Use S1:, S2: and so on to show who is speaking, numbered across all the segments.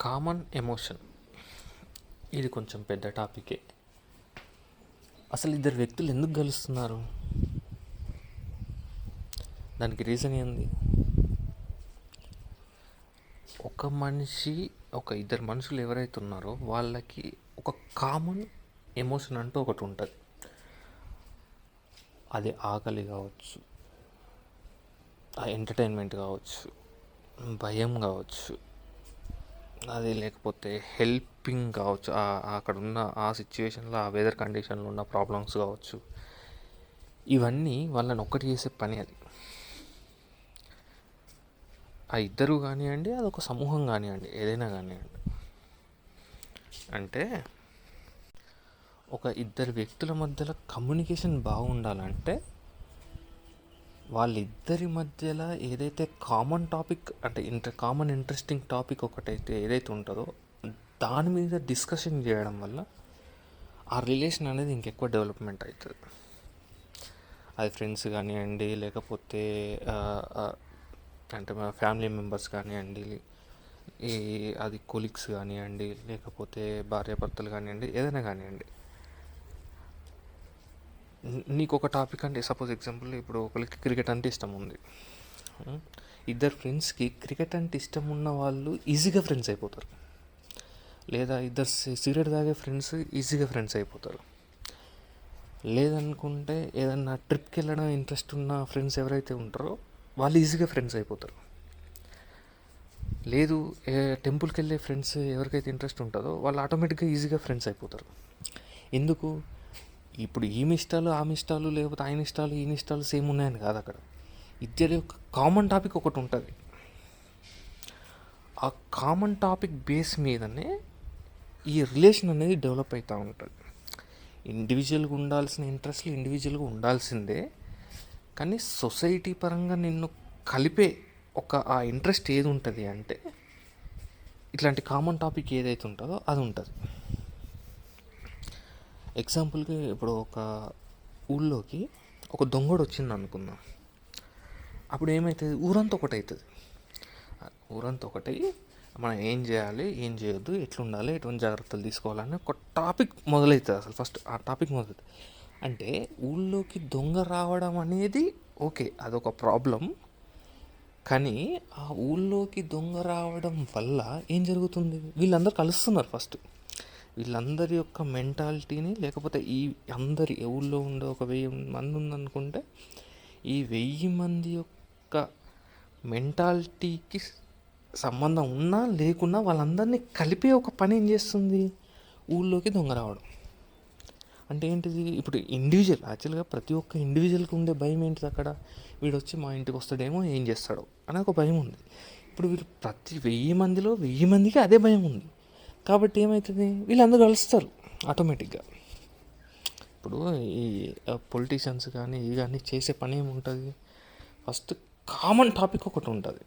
S1: Common emotion ఇది కొంచెం పెద్ద టాపికే. అసలు ఇద్దరు వ్యక్తులు ఎందుకు కలుస్తున్నారు? దానికి రీజన్ ఏంది? ఇద్దరు మనుషులు ఎవరైతే ఉన్నారో వాళ్ళకి ఒక కామన్ ఎమోషన్ అంటూ ఒకటి ఉంటుంది. అది ఆకలి కావచ్చు, ఆ ఎంటర్టైన్మెంట్ కావచ్చు, భయం కావచ్చు, అది లేకపోతే హెల్పింగ్ కావచ్చు, అక్కడ ఉన్న ఆ సిచ్యువేషన్లో ఆ వెదర్ కండిషన్లో ఉన్న ప్రాబ్లమ్స్ కావచ్చు. ఇవన్నీ వాళ్ళని ఒక్కటి చేసే పని. అది ఆ ఇద్దరు కానివ్వండి, అదొక సమూహం కానివ్వండి, ఏదైనా కానివ్వండి. అంటే ఒక ఇద్దరు వ్యక్తుల మధ్యలో కమ్యూనికేషన్ బాగుండాలంటే వాళ్ళిద్దరి మధ్యలో ఏదైతే కామన్ టాపిక్ అంటే కామన్ ఇంట్రెస్టింగ్ టాపిక్ ఒకటైతే ఏదైతే ఉంటుందో దాని మీద డిస్కషన్ చేయడం వల్ల ఆ రిలేషన్ అనేది ఇంకెక్కువ డెవలప్మెంట్ అవుతుంది. అది ఫ్రెండ్స్ కానివ్వండి, లేకపోతే అంటే మా ఫ్యామిలీ మెంబర్స్ కానివ్వండి, అది కొలీగ్స్ కానివ్వండి, లేకపోతే భార్యాభర్తలు కానివ్వండి, ఏదైనా కానివ్వండి. నీకు ఒక టాపిక్ అంటే సపోజ్ ఎగ్జాంపుల్, ఇప్పుడు ఒకరికి క్రికెట్ అంటే ఇష్టం ఉంది. ఇద్దరు ఫ్రెండ్స్కి క్రికెట్ అంటే ఇష్టం ఉన్న వాళ్ళు ఈజీగా ఫ్రెండ్స్ అయిపోతారు. లేదా ఇద్దరు సిగరెట్ తాగే ఫ్రెండ్స్ ఈజీగా ఫ్రెండ్స్ అయిపోతారు. లేదనుకుంటే ఏదన్నా ట్రిప్కి వెళ్ళడం ఇంట్రెస్ట్ ఉన్న ఫ్రెండ్స్ ఎవరైతే ఉంటారో వాళ్ళు ఈజీగా ఫ్రెండ్స్ అయిపోతారు. లేదు టెంపుల్కి వెళ్ళే ఫ్రెండ్స్ ఎవరికైతే ఇంట్రెస్ట్ ఉంటుందో వాళ్ళు ఆటోమేటిక్గా ఈజీగా ఫ్రెండ్స్ అయిపోతారు. ఎందుకు? ఇప్పుడు ఈమె ఇష్టాలు ఆమె ఇష్టాలు, లేకపోతే ఆయన ఇష్టాలు ఈయన ఇష్టాలు సేమ్ ఉన్నాయని కాదు. అక్కడ ఇద్దరి యొక్క కామన్ టాపిక్ ఒకటి ఉంటుంది. ఆ కామన్ టాపిక్ బేస్ మీదనే ఈ రిలేషన్ అనేది డెవలప్ అవుతూ ఉంటుంది. ఇండివిజువల్గా ఉండాల్సిన ఇంట్రెస్ట్లు ఇండివిజువల్గా ఉండాల్సిందే, కానీ సొసైటీ పరంగా నిన్ను కలిపే ఆ ఇంట్రెస్ట్ ఏది ఉంటుంది అంటే ఇట్లాంటి కామన్ టాపిక్ ఏదైతే ఉంటుందో అది ఉంటుంది. ఎగ్జాంపుల్కి ఇప్పుడు ఒక ఊళ్ళోకి ఒక దొంగడు వచ్చింది అనుకుందాం. అప్పుడు ఏమవుతుంది? ఊరంతా ఒకటి అవుతుంది. ఊరంతా ఒకటి మనం ఏం చేయాలి, ఏం చేయొద్దు, ఎట్లుండాలి, ఎటువంటి జాగ్రత్తలు తీసుకోవాలని ఒక టాపిక్ మొదలవుతుంది. అసలు ఫస్ట్ ఆ టాపిక్ మొదలవుతుంది. అంటే ఊళ్ళోకి దొంగ రావడం అనేది ఓకే, అదొక ప్రాబ్లం. కానీ ఆ ఊళ్ళోకి దొంగ రావడం వల్ల ఏం జరుగుతుంది? వీళ్ళందరూ కలుస్తున్నారు. ఫస్ట్ వీళ్ళందరి యొక్క మెంటాలిటీని, లేకపోతే ఈ అందరి ఊళ్ళో ఉండే ఒక 1000 మంది ఉందనుకుంటే ఈ 1000 మంది యొక్క మెంటాలిటీకి సంబంధం ఉన్నా లేకున్నా వాళ్ళందరినీ కలిపే ఒక పని ఏం చేస్తుంది? ఊళ్ళోకి దొంగ రావడం. అంటే ఏంటిది? ఇప్పుడు ఇండివిజువల్ యాక్చువల్గా ప్రతి ఒక్క ఇండివిజువల్కి ఉండే భయం ఏంటిది? అక్కడ వీడు వచ్చి మా ఇంటికి వస్తాడేమో, ఏం చేస్తాడో అని ఒక భయం ఉంది. ఇప్పుడు వీళ్ళు ప్రతి 1000 మందిలో 1000 మందికి అదే భయం ఉంది. కాబట్టి ఏమవుతుంది? వీళ్ళందరూ కలుస్తారు ఆటోమేటిక్గా. ఇప్పుడు ఈ పొలిటీషియన్స్ కానీ చేసే పని ఏముంటుంది? ఫస్ట్ కామన్ టాపిక్ ఒకటి ఉంటుంది.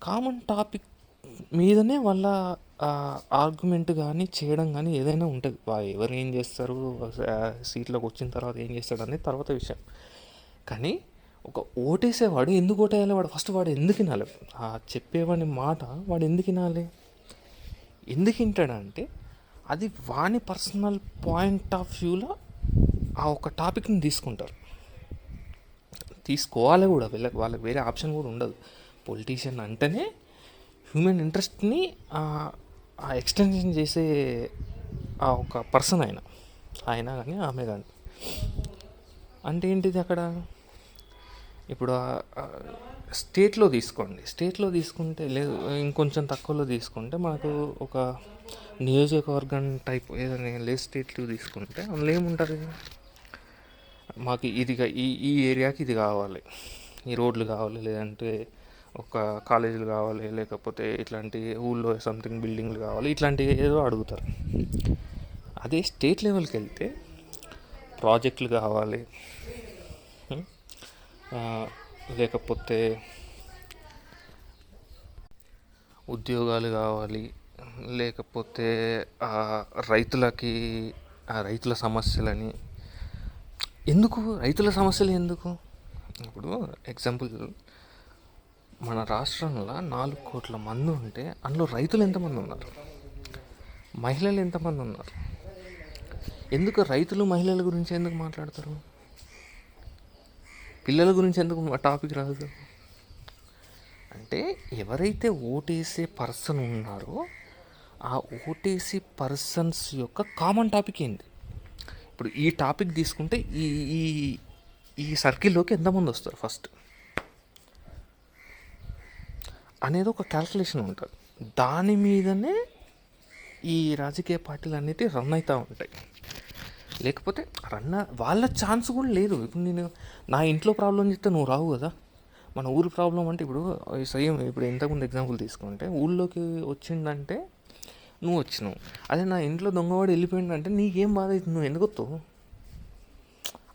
S1: కామన్ టాపిక్ మీదనే వాళ్ళ ఆర్గ్యుమెంట్ కానీ చేయడం కానీ ఏదైనా ఉంటుంది. ఎవరు ఏం చేస్తారు, సీట్లోకి వచ్చిన తర్వాత ఏం చేస్తాడు అనేది తర్వాత విషయం. కానీ ఒక ఓటేసేవాడు ఎందుకు ఓటేయాలి? వాడు ఎందుకు వినాలి? చెప్పేవాడి మాట వాడు ఎందుకు వినాలి? ఎందుకు వింటాడంటే అది వాని పర్సనల్ పాయింట్ ఆఫ్ వ్యూలో ఆ ఒక టాపిక్ని తీసుకుంటారు. తీసుకోవాలి కూడా, వాళ్ళకి వేరే ఆప్షన్ కూడా ఉండదు. పొలిటీషియన్ అంటేనే హ్యూమన్ ఇంట్రెస్ట్ని ఎక్స్టెన్షన్ చేసే ఆ ఒక పర్సన్ ఆయన కానీ ఆమె కానీ. అంటే ఏంటిది అక్కడ? ఇప్పుడు స్టేట్లో తీసుకుంటే లేదు, ఇంకొంచెం తక్కువలో తీసుకుంటే మనకు ఒక నియోజకవర్గం టైప్ ఏదైనా లేదు, స్టేట్లు తీసుకుంటే అందులో ఏముంటుంది? మాకు ఈ ఏరియాకి ఇది కావాలి, ఈ రోడ్లు కావాలి, లేదంటే ఒక కాలేజీలు కావాలి, లేకపోతే ఇట్లాంటి ఊళ్ళో సంథింగ్ బిల్డింగ్లు కావాలి, ఇట్లాంటివి ఏదో అడుగుతారు. అదే స్టేట్ లెవెల్కి వెళ్తే ప్రాజెక్టులు కావాలి, లేకపోతే ఉద్యోగాలు కావాలి, లేకపోతే రైతులకి రైతుల సమస్యలని. ఎందుకు రైతుల సమస్యలు? ఎందుకు? ఇప్పుడు ఎగ్జాంపుల్ మన రాష్ట్రంలో 4 కోట్ల మంది ఉంటే అందులో రైతులు ఎంతమంది ఉన్నారు, మహిళలు ఎంతమంది ఉన్నారు? ఎందుకు రైతులు మహిళల గురించి ఎందుకు మాట్లాడతారు? పిల్లల గురించి ఎందుకు టాపిక్ రాదు? అంటే ఎవరైతే ఓటేసే పర్సన్ ఉన్నారో ఆ ఓటేసే పర్సన్స్ యొక్క కామన్ టాపిక్ ఏంటి? ఇప్పుడు ఈ టాపిక్ తీసుకుంటే ఈ ఈ ఈ సర్కిల్లోకి ఎంతమంది వస్తారు ఫస్ట్ అనేది ఒక క్యాల్కులేషన్ ఉంటుంది. దాని మీదనే ఈ రాజకీయ పార్టీలు అనేవి రన్ అవుతూ ఉంటాయి. లేకపోతే వాళ్ళ ఛాన్స్ కూడా లేదు. ఇప్పుడు నేను నా ఇంట్లో ప్రాబ్లం చెప్తే నువ్వు రావు కదా. మన ఊరి ప్రాబ్లం అంటే ఇప్పుడు సేమ్ ఇప్పుడు ఇంతకుముందు ఎగ్జాంపుల్ తీసుకుంటే ఊళ్ళోకి వచ్చిందంటే నువ్వు వచ్చినావు, అదే నా ఇంట్లో దొంగవాడు వెళ్ళిపోయిందంటే నీకేం బాధ అవుతుంది? నువ్వు ఎందుకు వస్తావు?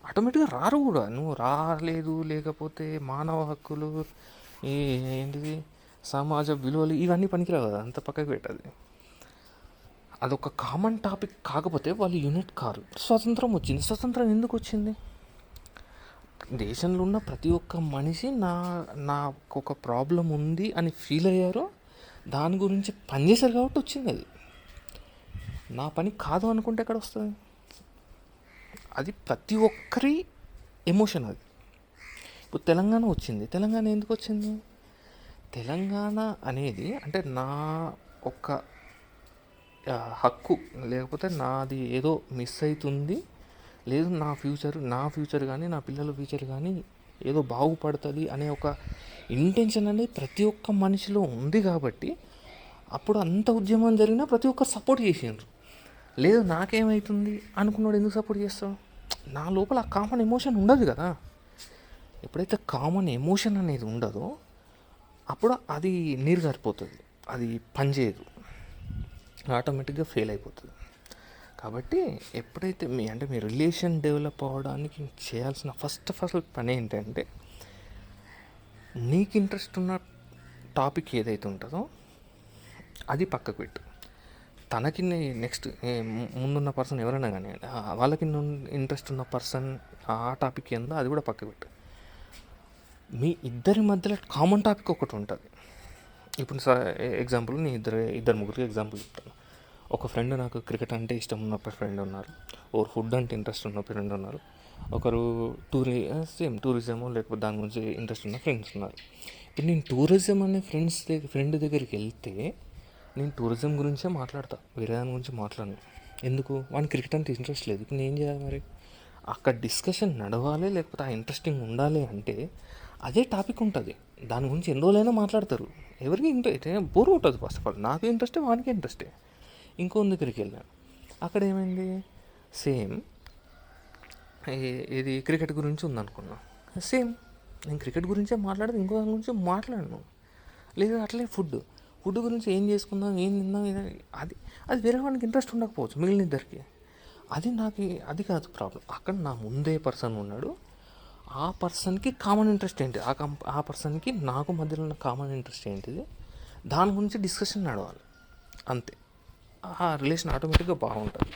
S1: ఆటోమేటిక్గా రారు కూడా. నువ్వు రాలేదు, లేకపోతే మానవ హక్కులు ఏంటిది సమాజ విలువలు ఇవన్నీ పనికిరావు కదా, అంత పక్కకు పెట్టాలి. అదొక కామన్ టాపిక్. కాకపోతే వాళ్ళు యూనిట్ కారు. స్వతంత్రం వచ్చింది. స్వతంత్రం ఎందుకు వచ్చింది? దేశంలో ఉన్న ప్రతి ఒక్క మనిషి నాకు ఒక ప్రాబ్లం ఉంది అని ఫీల్ అయ్యారో దాని గురించి పనిచేశారు కాబట్టి వచ్చింది. అది నా పని కాదు అనుకుంటే ఎక్కడ వస్తుంది? అది ప్రతి ఒక్కరి ఎమోషన్. అది ఇప్పుడు తెలంగాణ వచ్చింది. తెలంగాణ ఎందుకు వచ్చింది? తెలంగాణ అనేది అంటే నా ఒక హక్కు, లేకపోతే నాది ఏదో మిస్ అవుతుంది, లేదు నా ఫ్యూచర్ కానీ నా పిల్లల ఫ్యూచర్ కానీ ఏదో బాగుపడుతుంది అనే ఒక ఇంటెన్షన్ అనేది ప్రతి ఒక్క మనిషిలో ఉంది. కాబట్టి అప్పుడు అంత ఉద్యమం జరిగినా ప్రతి ఒక్కరు సపోర్ట్ చేసిండ్రు. లేదు నాకేమవుతుంది అనుకున్నాడు ఎందుకు సపోర్ట్ చేస్తావు? నా లోపల ఆ కామన్ ఎమోషన్ ఉండదు కదా. ఎప్పుడైతే కామన్ ఎమోషన్ అనేది ఉండదో అప్పుడు అది నీరు గారిపోతుంది, అది పనిచేయదు, ఆటోమేటిక్గా ఫెయిల్ అయిపోతుంది. కాబట్టి ఎప్పుడైతే మీ రిలేషన్ డెవలప్ అవ్వడానికి చేయాల్సిన ఫస్ట్ పని ఏంటంటే నీకు ఇంట్రెస్ట్ ఉన్న టాపిక్ ఏదైతే ఉంటుందో అది పక్కకు పెట్టు. తనకి నెక్స్ట్ ముందున్న పర్సన్ ఎవరైనా కానీ వాళ్ళకి ఇంట్రెస్ట్ ఉన్న పర్సన్ ఆ టాపిక్ ఏందో అది కూడా పక్కకు పెట్టు. మీ ఇద్దరి మధ్యలో కామన్ టాపిక్ ఒకటి ఉంటుంది. ఇప్పుడు ఎగ్జాంపుల్ నేను ఇద్దరు ముగ్గురికి ఎగ్జాంపుల్ చెప్తాను. ఒక ఫ్రెండ్ నాకు క్రికెట్ అంటే ఇష్టం ఉన్న ఫ్రెండ్ ఉన్నారు, ఒకరు ఫుడ్ అంటే ఇంట్రెస్ట్ ఉన్న ఫ్రెండ్ ఉన్నారు, ఒకరు టూరిజము లేకపోతే దాని గురించి ఇంట్రెస్ట్ ఉన్న ఫ్రెండ్స్ ఉన్నారు. ఇప్పుడు నేను టూరిజం అనే ఫ్రెండ్ దగ్గరికి వెళ్తే నేను టూరిజం గురించే మాట్లాడతా, వేరే దాని గురించి మాట్లాడను. ఎందుకు? వాడిని క్రికెట్ అంటే ఇంట్రెస్ట్ లేదు. ఇప్పుడు నేను ఏం చేయాలి మరి? అక్కడ డిస్కషన్ నడవాలి, లేకపోతే ఆ ఇంట్రెస్టింగ్ ఉండాలి అంటే అదే టాపిక్ ఉంటుంది. దాని గురించి ఎన్ని రోజులైనా మాట్లాడతారు. ఎవరికి ఇంట్రెస్ట్ బోర్ ఉంటుంది. ఫస్ట్ ఆఫ్ ఆల్ నాకు ఇంట్రెస్టే, వానికి ఇంట్రెస్టే. ఇంకో దగ్గరికి వెళ్ళాను, అక్కడ ఏమైంది? సేమ్ ఇది క్రికెట్ గురించి ఉందనుకున్నా. సేమ్ నేను క్రికెట్ గురించే మాట్లాడదు, ఇంకో దాని గురించి మాట్లాడను. లేదా అట్లే ఫుడ్ గురించి ఏం చేసుకుందాం, ఏం తిందాం, అది వేరే వాడికి ఇంట్రెస్ట్ ఉండకపోవచ్చు, మిగిలిన ఇద్దరికి. అది కాదు ప్రాబ్లం. అక్కడ నా ముందే పర్సన్ ఉన్నాడు, ఆ పర్సన్కి కామన్ ఇంట్రెస్ట్ ఏంటి, ఆ పర్సన్కి నాకు మధ్యలో ఉన్న కామన్ ఇంట్రెస్ట్ ఏంటిది, దాని గురించి డిస్కషన్ నడవాలి. అంతే. ఆ రిలేషన్ ఆటోమేటిక్గా బాగుంటుంది.